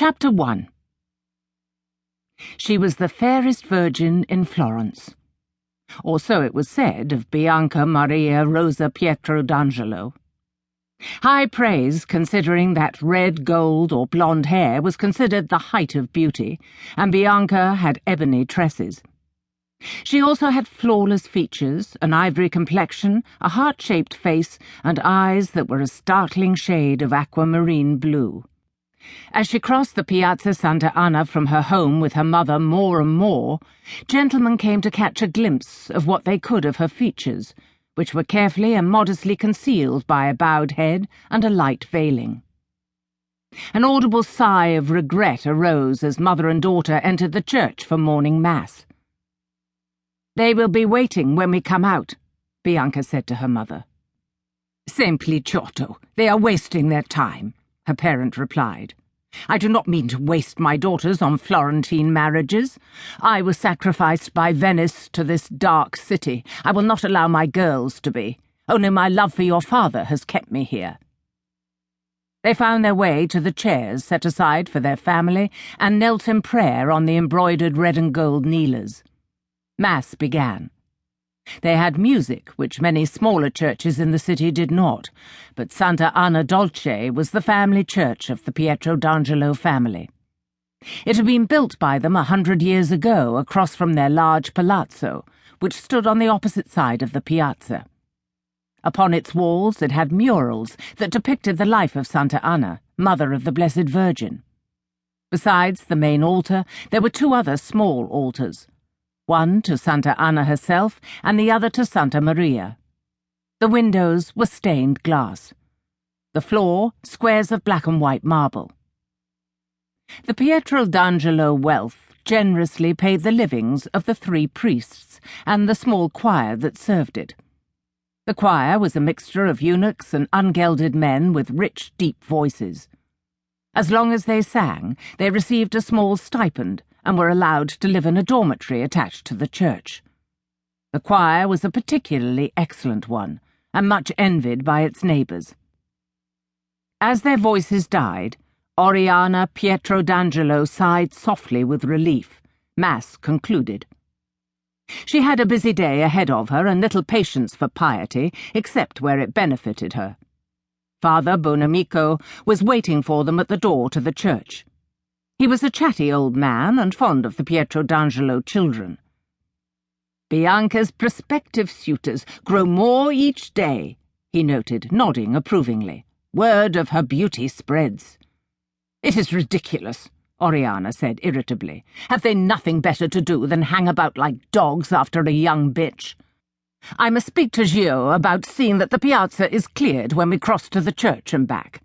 Chapter 1. She was the fairest virgin in Florence. Or so it was said of Bianca Maria Rosa Pietro d'Angelo. High praise, considering that red, gold, or blonde hair was considered the height of beauty, and Bianca had ebony tresses. She also had flawless features, an ivory complexion, a heart-shaped face, and eyes that were a startling shade of aquamarine blue. As she crossed the Piazza Santa Anna from her home with her mother more and more, gentlemen came to catch a glimpse of what they could of her features, which were carefully and modestly concealed by a bowed head and a light veiling. An audible sigh of regret arose as mother and daughter entered the church for morning mass. "They will be waiting when we come out," Bianca said to her mother. "Sempliciotto, they are wasting their time," her parent replied. "I do not mean to waste my daughters on Florentine marriages. I was sacrificed by Venice to this dark city. I will not allow my girls to be. Only my love for your father has kept me here." They found their way to the chairs set aside for their family and knelt in prayer on the embroidered red and gold kneelers. Mass began. They had music, which many smaller churches in the city did not, but Santa Anna Dolce was the family church of the Pietro d'Angelo family. It had been built by them 100 years ago across from their large palazzo, which stood on the opposite side of the piazza. Upon its walls it had murals that depicted the life of Santa Anna, mother of the Blessed Virgin. Besides the main altar, there were two other small altars, one to Santa Anna herself and the other to Santa Maria. The windows were stained glass. The floor, squares of black and white marble. The Pietro d'Angelo wealth generously paid the livings of the 3 priests and the small choir that served it. The choir was a mixture of eunuchs and ungelded men with rich, deep voices. As long as they sang, they received a small stipend and were allowed to live in a dormitory attached to the church. The choir was a particularly excellent one, and much envied by its neighbours. As their voices died, Oriana Pietro d'Angelo sighed softly with relief. Mass concluded. She had a busy day ahead of her and little patience for piety, except where it benefited her. Father Bonamico was waiting for them at the door to the church. He was a chatty old man and fond of the Pietro d'Angelo children. "Bianca's prospective suitors grow more each day," he noted, nodding approvingly. "Word of her beauty spreads." "It is ridiculous," Oriana said irritably. "Have they nothing better to do than hang about like dogs after a young bitch? I must speak to Gio about seeing that the piazza is cleared when we cross to the church and back.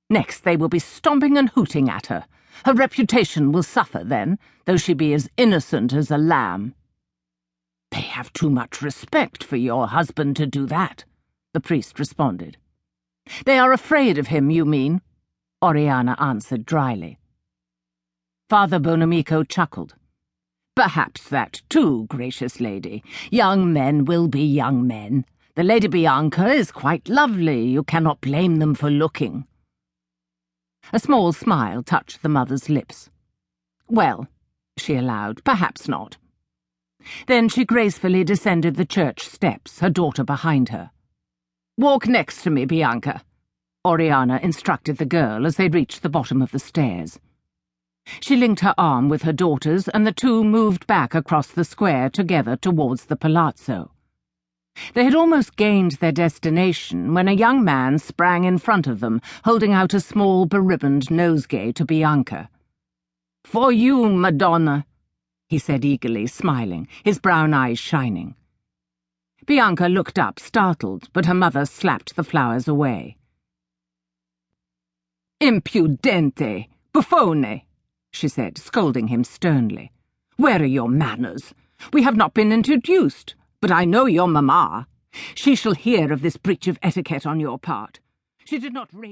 Next they will be stomping and hooting at her. Her reputation will suffer then, though she be as innocent as a lamb." "They have too much respect for your husband to do that," the priest responded. "They are afraid of him, you mean?" Oriana answered dryly. Father Bonamico chuckled. "Perhaps that too, gracious lady. Young men will be young men. The Lady Bianca is quite lovely. You cannot blame them for looking." A small smile touched the mother's lips. "Well," she allowed, "perhaps not." Then she gracefully descended the church steps, her daughter behind her. "Walk next to me, Bianca," Oriana instructed the girl as they reached the bottom of the stairs. She linked her arm with her daughter's, and the two moved back across the square together towards the palazzo. They had almost gained their destination when a young man sprang in front of them, holding out a small beribboned nosegay to Bianca. "For you, Madonna," he said eagerly, smiling, his brown eyes shining. Bianca looked up, startled, but her mother slapped the flowers away. "Impudente! Buffone!" she said, scolding him sternly. "Where are your manners? We have not been introduced. But I know your mamma. She shall hear of this breach of etiquette on your part. She did not raise